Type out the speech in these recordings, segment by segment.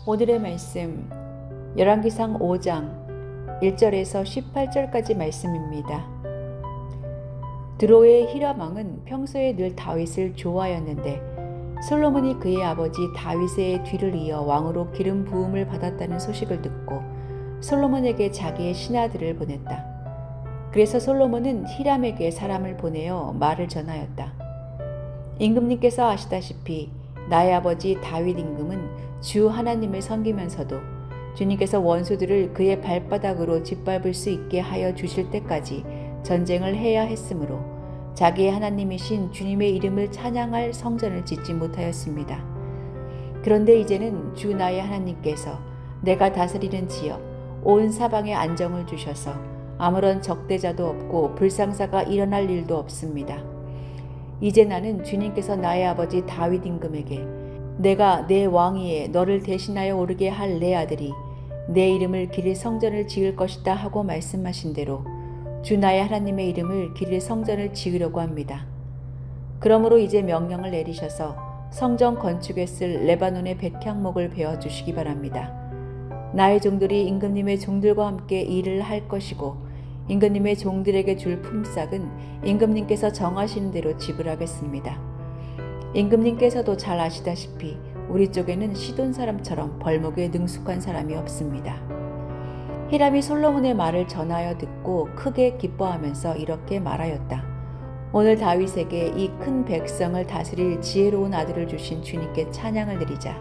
오늘의 말씀 열왕기상 5장 1절에서 18절까지 말씀입니다. 드로의 히람 왕은 평소에 늘 다윗을 좋아하였는데 솔로몬이 그의 아버지 다윗의 뒤를 이어 왕으로 기름 부음을 받았다는 소식을 듣고 솔로몬에게 자기의 신하들을 보냈다. 그래서 솔로몬은 히람에게 사람을 보내어 말을 전하였다. 임금님께서 아시다시피 나의 아버지 다윗 임금은 주 하나님을 섬기면서도 주님께서 원수들을 그의 발바닥으로 짓밟을 수 있게 하여 주실 때까지 전쟁을 해야 했으므로 자기의 하나님이신 주님의 이름을 찬양할 성전을 짓지 못하였습니다. 그런데 이제는 주 나의 하나님께서 내가 다스리는 지역 온 사방에 안정을 주셔서 아무런 적대자도 없고 불상사가 일어날 일도 없습니다. 이제 나는 주님께서 나의 아버지 다윗 임금에게 내가 내 왕위에 너를 대신하여 오르게 할 내 아들이 내 이름을 기릴 성전을 지을 것이다 하고 말씀하신 대로 주 나의 하나님의 이름을 기릴 성전을 지으려고 합니다. 그러므로 이제 명령을 내리셔서 성전 건축에 쓸 레바논의 백향목을 베어주시기 바랍니다. 나의 종들이 임금님의 종들과 함께 일을 할 것이고 임금님의 종들에게 줄 품삯은 임금님께서 정하시는 대로 지불하겠습니다. 임금님께서도 잘 아시다시피 우리 쪽에는 시돈 사람처럼 벌목에 능숙한 사람이 없습니다. 히람이 솔로몬의 말을 전하여 듣고 크게 기뻐하면서 이렇게 말하였다. 오늘 다윗에게 이 큰 백성을 다스릴 지혜로운 아들을 주신 주님께 찬양을 드리자.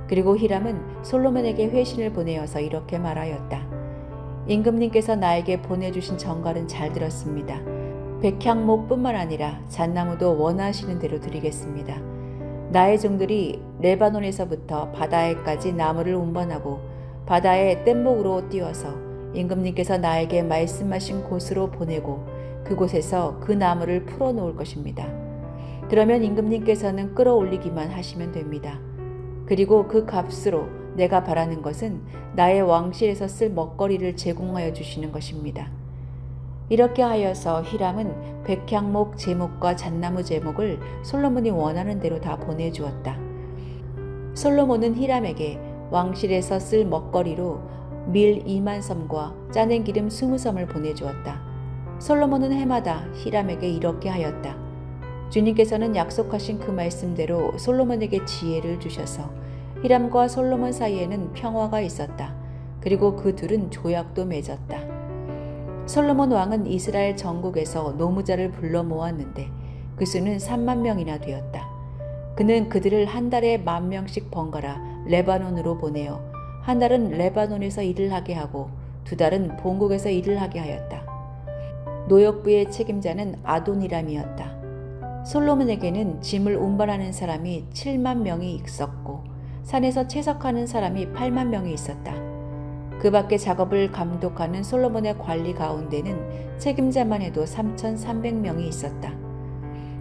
그리고 히람은 솔로몬에게 회신을 보내어서 이렇게 말하였다. 임금님께서 나에게 보내주신 전갈은 잘 들었습니다. 백향목뿐만 아니라 잣나무도 원하시는 대로 드리겠습니다. 나의 종들이 레바논에서부터 바다에까지 나무를 운반하고 바다에 뗏목으로 띄워서 임금님께서 나에게 말씀하신 곳으로 보내고 그곳에서 그 나무를 풀어놓을 것입니다. 그러면 임금님께서는 끌어올리기만 하시면 됩니다. 그리고 그 값으로 내가 바라는 것은 나의 왕실에서 쓸 먹거리를 제공하여 주시는 것입니다. 이렇게 하여서 히람은 백향목 제목과 잣나무 제목을 솔로몬이 원하는 대로 다 보내주었다. 솔로몬은 히람에게 왕실에서 쓸 먹거리로 밀 2만 섬과 짜낸 기름 20섬을 보내주었다. 솔로몬은 해마다 히람에게 이렇게 하였다. 주님께서는 약속하신 그 말씀대로 솔로몬에게 지혜를 주셔서 히람과 솔로몬 사이에는 평화가 있었다. 그리고 그 둘은 조약도 맺었다. 솔로몬 왕은 이스라엘 전국에서 노무자를 불러 모았는데 그 수는 3만 명이나 되었다. 그는 그들을 한 달에 10,000명씩 번갈아 레바논으로 보내어 한 달은 레바논에서 일을 하게 하고 두 달은 본국에서 일을 하게 하였다. 노역부의 책임자는 아도니람이었다. 솔로몬에게는 짐을 운반하는 사람이 7만 명이 있었고 산에서 채석하는 사람이 8만 명이 있었다. 그 밖에 작업을 감독하는 솔로몬의 관리 가운데는 책임자만 해도 3,300명이 있었다.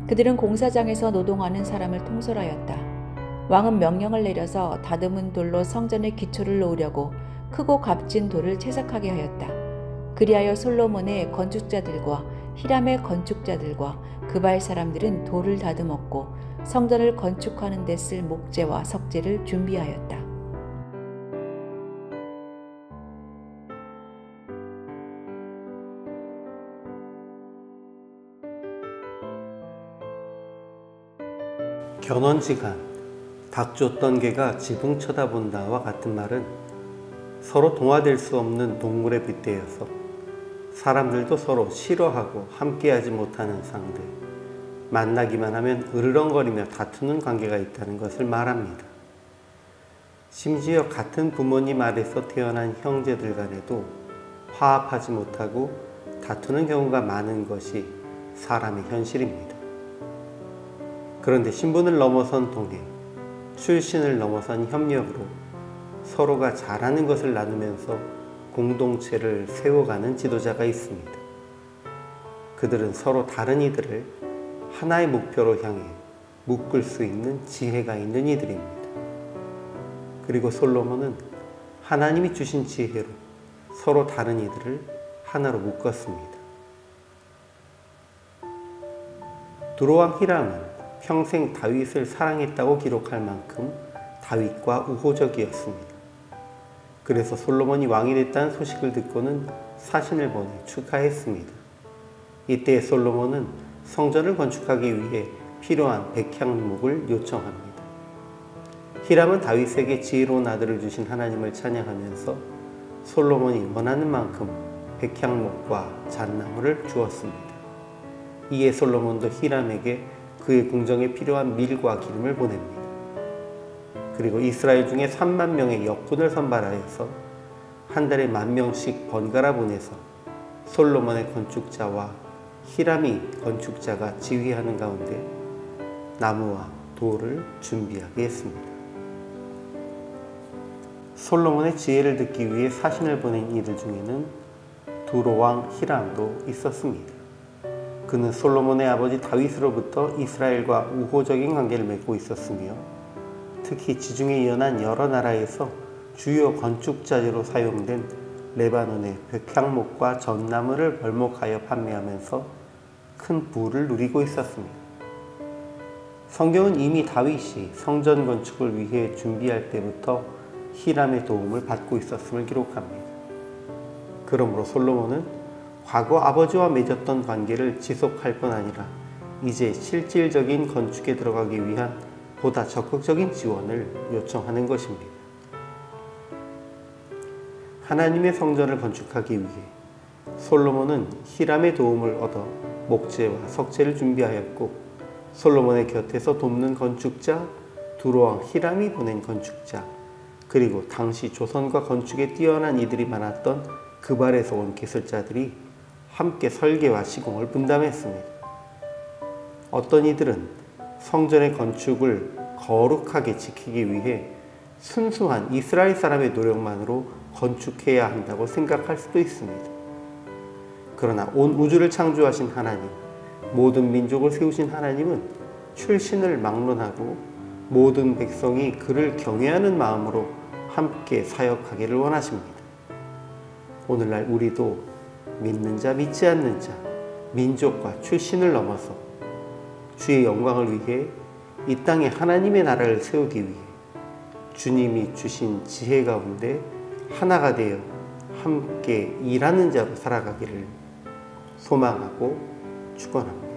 그들은 공사장에서 노동하는 사람을 통솔하였다. 왕은 명령을 내려서 다듬은 돌로 성전의 기초를 놓으려고 크고 값진 돌을 채석하게 하였다. 그리하여 솔로몬의 건축자들과 히람의 건축자들과 그발 사람들은 돌을 다듬었고 성전을 건축하는 데 쓸 목재와 석재를 준비하였다. 견원지간, 닭 쫓던 개가 지붕 쳐다본다와 같은 말은 서로 동화될 수 없는 동물에 빗대어서 사람들도 서로 싫어하고 함께하지 못하는 상대, 만나기만 하면 으르렁거리며 다투는 관계가 있다는 것을 말합니다. 심지어 같은 부모님 아래서 태어난 형제들 간에도 화합하지 못하고 다투는 경우가 많은 것이 사람의 현실입니다. 그런데 신분을 넘어선 동행, 출신을 넘어선 협력으로 서로가 잘하는 것을 나누면서 공동체를 세워가는 지도자가 있습니다. 그들은 서로 다른 이들을 하나의 목표로 향해 묶을 수 있는 지혜가 있는 이들입니다. 그리고 솔로몬은 하나님이 주신 지혜로 서로 다른 이들을 하나로 묶었습니다. 두로왕 히람은 평생 다윗을 사랑했다고 기록할 만큼 다윗과 우호적이었습니다. 그래서 솔로몬이 왕이 됐다는 소식을 듣고는 사신을 보내 축하했습니다. 이때 솔로몬은 성전을 건축하기 위해 필요한 백향목을 요청합니다. 히람은 다윗에게 지혜로운 아들을 주신 하나님을 찬양하면서 솔로몬이 원하는 만큼 백향목과 잣나무를 주었습니다. 이에 솔로몬도 히람에게 그의 궁정에 필요한 밀과 기름을 보냅니다. 그리고 이스라엘 중에 3만 명의 역군을 선발하여서 한 달에 10,000명씩 번갈아 보내서 솔로몬의 건축자와 히람이 건축자가 지휘하는 가운데 나무와 돌을 준비하게 했습니다. 솔로몬의 지혜를 듣기 위해 사신을 보낸 이들 중에는 두로왕 히람도 있었습니다. 그는 솔로몬의 아버지 다윗으로부터 이스라엘과 우호적인 관계를 맺고 있었으며 특히 지중해 연안 여러 나라에서 주요 건축자재로 사용된 레바논의 백향목과 전나무를 벌목하여 판매하면서 큰 부를 누리고 있었습니다. 성경은 이미 다윗이 성전 건축을 위해 준비할 때부터 히람의 도움을 받고 있었음을 기록합니다. 그러므로 솔로몬은 과거 아버지와 맺었던 관계를 지속할 뿐 아니라 이제 실질적인 건축에 들어가기 위한 보다 적극적인 지원을 요청하는 것입니다. 하나님의 성전을 건축하기 위해 솔로몬은 히람의 도움을 얻어 목재와 석재를 준비하였고 솔로몬의 곁에서 돕는 건축자 두로왕 히람이 보낸 건축자 그리고 당시 조선과 건축에 뛰어난 이들이 많았던 그발에서 온 기술자들이 함께 설계와 시공을 분담했습니다. 어떤 이들은 성전의 건축을 거룩하게 지키기 위해 순수한 이스라엘 사람의 노력만으로 건축해야 한다고 생각할 수도 있습니다. 그러나 온 우주를 창조하신 하나님, 모든 민족을 세우신 하나님은 출신을 막론하고 모든 백성이 그를 경외하는 마음으로 함께 사역하기를 원하십니다. 오늘날 우리도 믿는 자, 믿지 않는 자, 민족과 출신을 넘어서 주의 영광을 위해 이 땅에 하나님의 나라를 세우기 위해 주님이 주신 지혜 가운데 하나가 되어 함께 일하는 자로 살아가기를 소망하고 축원합니다.